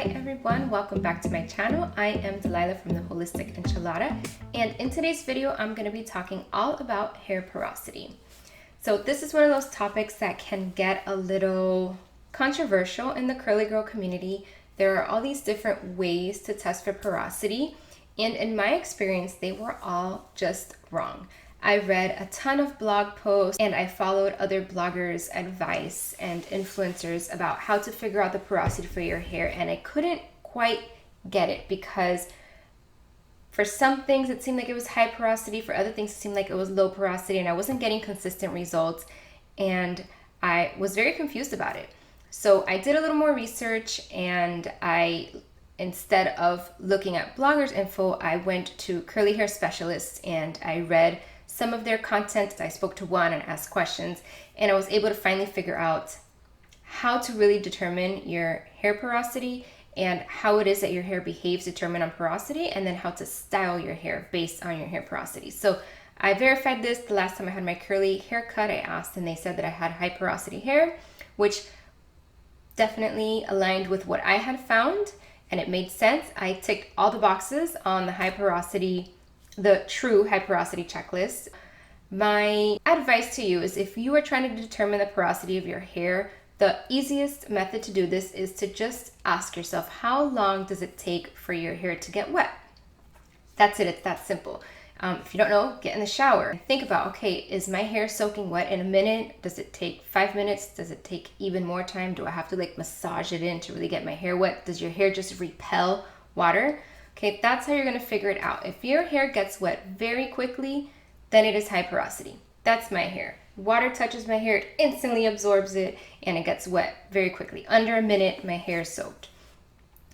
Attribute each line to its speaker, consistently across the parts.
Speaker 1: Hi everyone, welcome back to my channel. I am Delilah from the Holistic Enchilada, and in today's video I'm going to be talking all about hair porosity. So this is one of those topics that can get a little controversial in the curly girl community. There are all these different ways to test for porosity, and in my experience they were all just wrong. I read a ton of blog posts and I followed other bloggers' advice and influencers about how to figure out the porosity for your hair, and I couldn't quite get it because for some things it seemed like it was high porosity, for other things it seemed like it was low porosity, and I wasn't getting consistent results and I was very confused about it. So I did a little more research, and instead of looking at bloggers' info, I went to curly hair specialists and I read some of their content. I spoke to one and asked questions, and I was able to finally figure out how to really determine your hair porosity and how it is that your hair behaves determined on porosity, and then how to style your hair based on your hair porosity. So I verified this the last time I had my curly haircut. I asked and they said that I had high porosity hair, which definitely aligned with what I had found, and it made sense. I ticked all the boxes on the true high porosity checklist. My advice to you is, if you are trying to determine the porosity of your hair, the easiest method to do this is to just ask yourself, how long does it take for your hair to get wet? That's it, it's that simple. If you don't know, get in the shower. Think about, okay, is my hair soaking wet in a minute? Does it take 5 minutes? Does it take even more time? Do I have to massage it in to really get my hair wet? Does your hair just repel water? Okay, that's how you're gonna figure it out. If your hair gets wet very quickly, then it is high porosity. That's my hair. Water touches my hair, it instantly absorbs it, and it gets wet very quickly. Under a minute, my hair is soaked.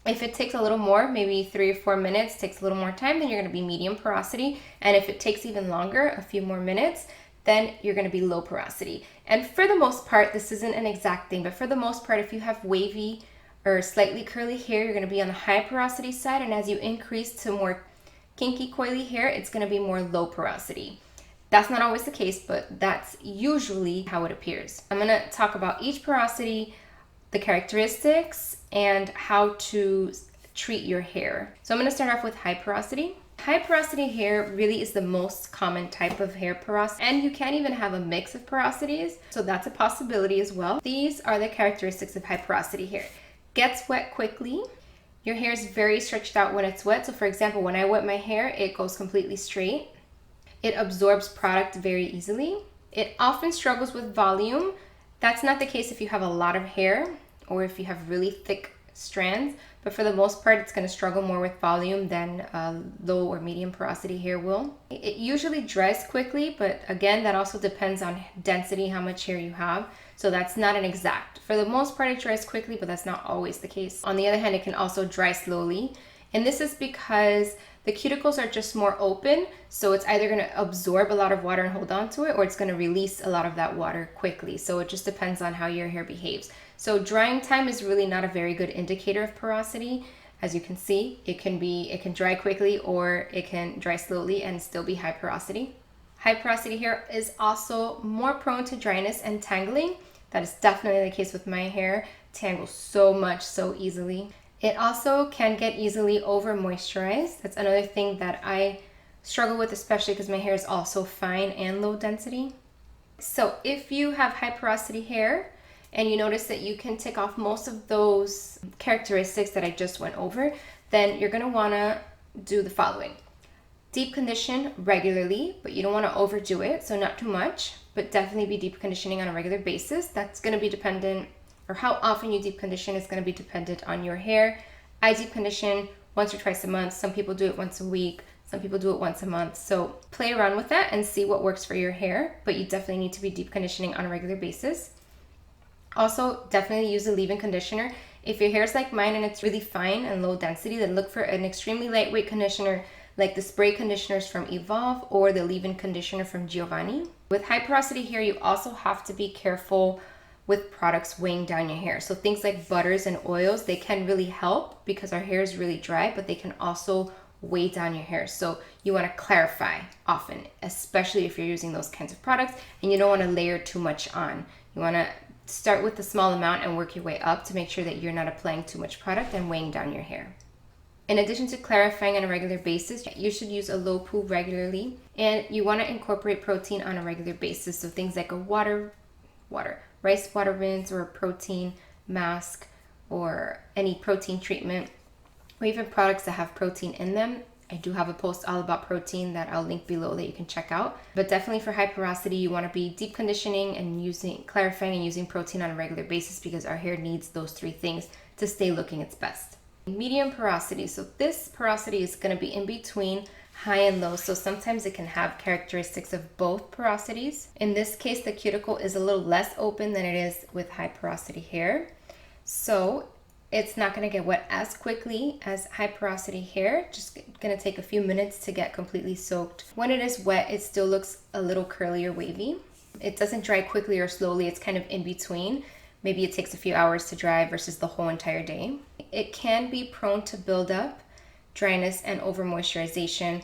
Speaker 1: If it takes a little more, maybe 3 or 4 minutes, takes a little more time, then you're gonna be medium porosity. And if it takes even longer, a few more minutes, then you're gonna be low porosity. And for the most part, this isn't an exact thing, but for the most part, if you have wavy or slightly curly hair, you're going to be on the high porosity side, and as you increase to more kinky coily hair, it's going to be more low porosity. That's not always the case, but that's usually how it appears. I'm going to talk about each porosity, the characteristics, and how to treat your hair. So I'm going to start off with high porosity. High porosity hair really is the most common type of hair porosity, and you can even have a mix of porosities, so that's a possibility as well. These are the characteristics of high porosity hair. Gets wet quickly. Your hair is very stretched out when it's wet. So for example, when I wet my hair, it goes completely straight. It absorbs product very easily. It often struggles with volume. That's not the case if you have a lot of hair or if you have really thick strands, but for the most part, it's going to struggle more with volume than low or medium porosity hair will. It usually dries quickly, but again, that also depends on density, how much hair you have. So that's not an exact. For the most part, it dries quickly, but that's not always the case. On the other hand, it can also dry slowly. And this is because the cuticles are just more open. So it's either going to absorb a lot of water and hold on to it, or it's going to release a lot of that water quickly. So it just depends on how your hair behaves. So drying time is really not a very good indicator of porosity. As you can see, it can dry quickly or it can dry slowly and still be high porosity. High porosity hair is also more prone to dryness and tangling. That is definitely the case with my hair. It tangles so easily. It also can get easily over moisturized. That's another thing that I struggle with, especially because my hair is also fine and low density. So if you have high porosity hair and you notice that you can tick off most of those characteristics that I just went over, then you're gonna wanna do the following. Deep condition regularly, but you don't want to overdo it, so not too much, but definitely be deep conditioning on a regular basis. That's going to be dependent, or how often you deep condition is going to be dependent on your hair. I deep condition once or twice a month. Some people do it once a week. Some people do it once a month. So play around with that and see what works for your hair, but you definitely need to be deep conditioning on a regular basis. Also, definitely use a leave-in conditioner. If your hair is like mine and it's really fine and low density, then look for an extremely lightweight conditioner like the spray conditioners from Evolve or the leave-in conditioner from Giovanni. With high porosity hair, you also have to be careful with products weighing down your hair. So things like butters and oils, they can really help because our hair is really dry, but they can also weigh down your hair. So you want to clarify often, especially if you're using those kinds of products, and you don't want to layer too much on. You want to start with a small amount and work your way up to make sure that you're not applying too much product and weighing down your hair. In addition to clarifying on a regular basis, you should use a low poo regularly, and you want to incorporate protein on a regular basis. So things like a rice water rinse, or a protein mask, or any protein treatment, or even products that have protein in them. I do have a post all about protein that I'll link below that you can check out. But definitely for high porosity, you want to be deep conditioning and clarifying and using protein on a regular basis, because our hair needs those three things to stay looking its best. Medium porosity. So this porosity is going to be in between high and low. So sometimes it can have characteristics of both porosities. In this case, the cuticle is a little less open than it is with high porosity hair. So it's not going to get wet as quickly as high porosity hair. Just going to take a few minutes to get completely soaked. When it is wet, it still looks a little curly or wavy. It doesn't dry quickly or slowly. It's kind of in between. Maybe it takes a few hours to dry versus the whole entire day. It can be prone to buildup, dryness, and over moisturization,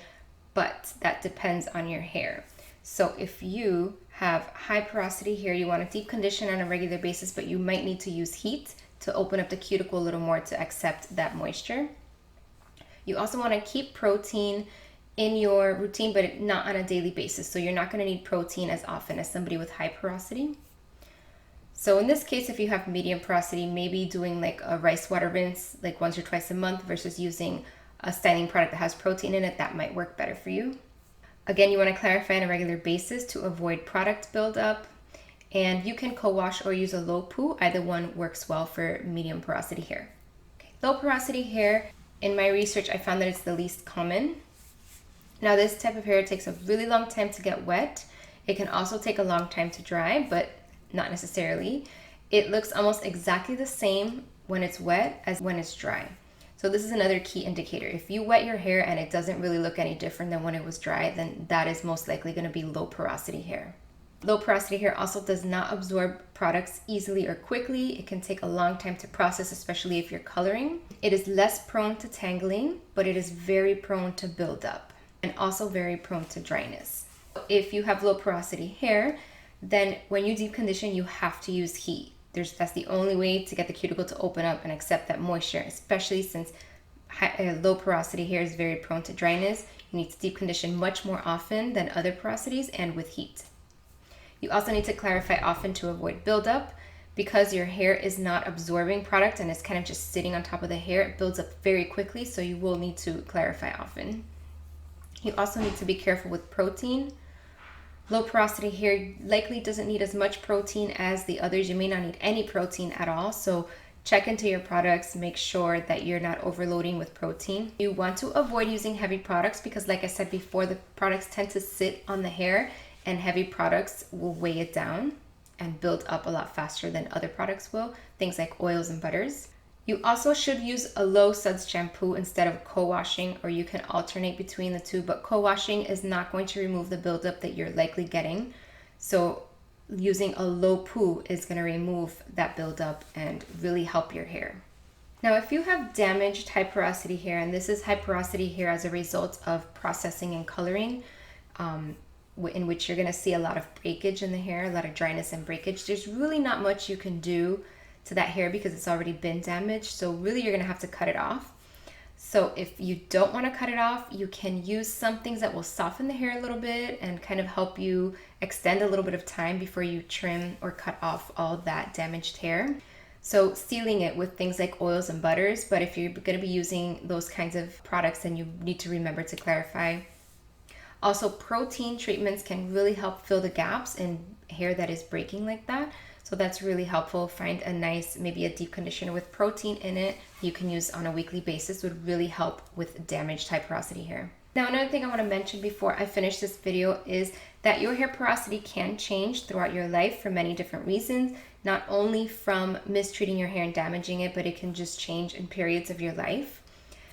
Speaker 1: but that depends on your hair. So if you have high porosity hair, you want to deep condition on a regular basis, but you might need to use heat to open up the cuticle a little more to accept that moisture. You also want to keep protein in your routine, but not on a daily basis. So you're not going to need protein as often as somebody with high porosity. So in this case, if you have medium porosity, maybe doing like a rice water rinse like once or twice a month versus using a styling product that has protein in it, that might work better for you. Again, you want to clarify on a regular basis to avoid product buildup. And you can co-wash or use a low poo. Either one works well for medium porosity hair. Okay. Low porosity hair, in my research, I found that it's the least common. Now, this type of hair takes a really long time to get wet. It can also take a long time to dry, but not necessarily. It looks almost exactly the same when it's wet as when it's dry. So this is another key indicator. If you wet your hair and it doesn't really look any different than when it was dry, then that is most likely going to be low porosity hair. Low porosity hair also does not absorb products easily or quickly. It can take a long time to process, especially if you're coloring. It is less prone to tangling, but it is very prone to buildup and also very prone to dryness. If you have low porosity hair, then when you deep condition, you have to use heat. That's the only way to get the cuticle to open up and accept that moisture, especially since low porosity hair is very prone to dryness. You need to deep condition much more often than other porosities and with heat. You also need to clarify often to avoid buildup. Because your hair is not absorbing product and it's kind of just sitting on top of the hair, it builds up very quickly, so you will need to clarify often. You also need to be careful with protein. Low porosity hair likely doesn't need as much protein as the others. You may not need any protein at all, so check into your products, make sure that you're not overloading with protein. You want to avoid using heavy products because, like I said before, the products tend to sit on the hair and heavy products will weigh it down and build up a lot faster than other products will, things like oils and butters. You also should use a low suds shampoo instead of co-washing, or you can alternate between the two, but co-washing is not going to remove the buildup that you're likely getting. So using a low poo is going to remove that buildup and really help your hair. Now, if you have damaged high porosity hair, and this is high porosity hair as a result of processing and coloring, in which you're going to see a lot of breakage in the hair, a lot of dryness and breakage, there's really not much you can do to that hair because it's already been damaged. So really you're going to have to cut it off. So if you don't want to cut it off, you can use some things that will soften the hair a little bit and kind of help you extend a little bit of time before you trim or cut off all that damaged hair. So sealing it with things like oils and butters, but if you're going to be using those kinds of products, then you need to remember to clarify. Also, protein treatments can really help fill the gaps in hair that is breaking like that. So that's really helpful. Find a nice, maybe a deep conditioner with protein in it you can use on a weekly basis, would really help with damaged high porosity hair. Now, another thing I want to mention before I finish this video is that your hair porosity can change throughout your life for many different reasons, not only from mistreating your hair and damaging it, but it can just change in periods of your life.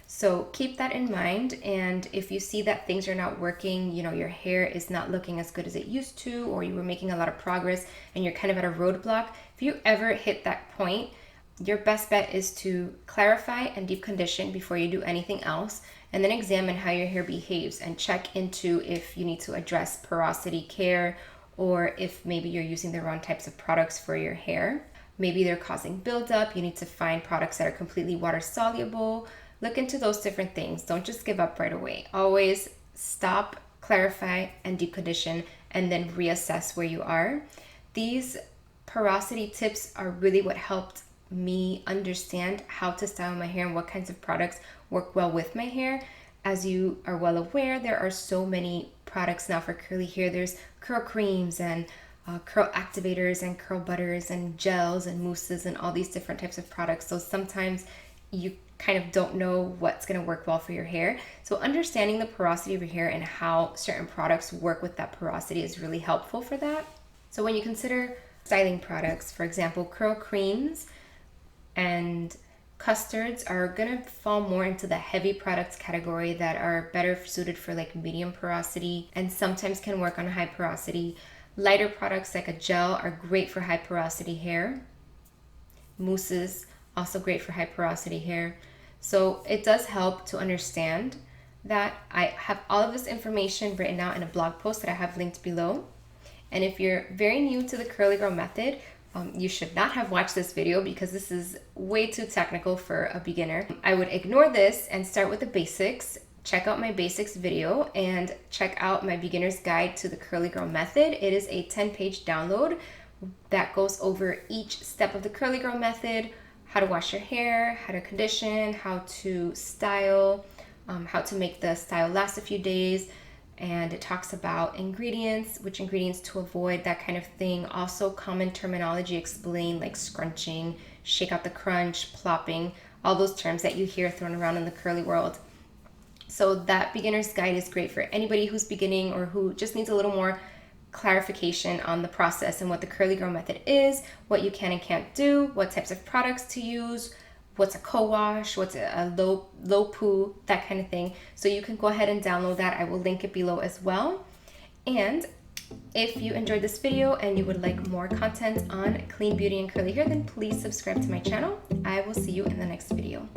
Speaker 1: So keep that in mind, and if you see that things are not working, your hair is not looking as good as it used to, or you were making a lot of progress and you're kind of at a roadblock, if you ever hit that point, your best bet is to clarify and deep condition before you do anything else, and then examine how your hair behaves and check into if you need to address porosity care or if maybe you're using the wrong types of products for your hair. Maybe they're causing buildup. You need to find products that are completely water soluble. Look into those different things. Don't just give up right away. Always stop, clarify, and decondition, and then reassess where you are. These porosity tips are really what helped me understand how to style my hair and what kinds of products work well with my hair. As you are well aware, there are so many products now for curly hair. There's curl creams and curl activators and curl butters and gels and mousses and all these different types of products. So sometimes you kind of don't know what's going to work well for your hair. So understanding the porosity of your hair and how certain products work with that porosity is really helpful for that. So when you consider styling products, for example, curl creams and custards are gonna fall more into the heavy products category that are better suited for like medium porosity and sometimes can work on high porosity. Lighter products like a gel are great for high porosity hair. Mousses, also great for high porosity hair. So it does help to understand that. I have all of this information written out in a blog post that I have linked below. And if you're very new to the curly girl method, you should not have watched this video because this is way too technical for a beginner. I would ignore this and start with the basics. Check out my basics video and check out my beginner's guide to the curly girl method. It is a 10-page download that goes over each step of the curly girl method, how to wash your hair, how to condition, how to style, how to make the style last a few days. And it talks about ingredients, which ingredients to avoid, that kind of thing. Also common terminology explained like scrunching, shake out the crunch, plopping, all those terms that you hear thrown around in the curly world. So that beginner's guide is great for anybody who's beginning or who just needs a little more clarification on the process and what the curly girl method is, what you can and can't do, what types of products to use, what's a co-wash, what's a low poo, that kind of thing. So you can go ahead and download that. I will link it below as well. And if you enjoyed this video and you would like more content on clean beauty and curly hair, then please subscribe to my channel. I will see you in the next video.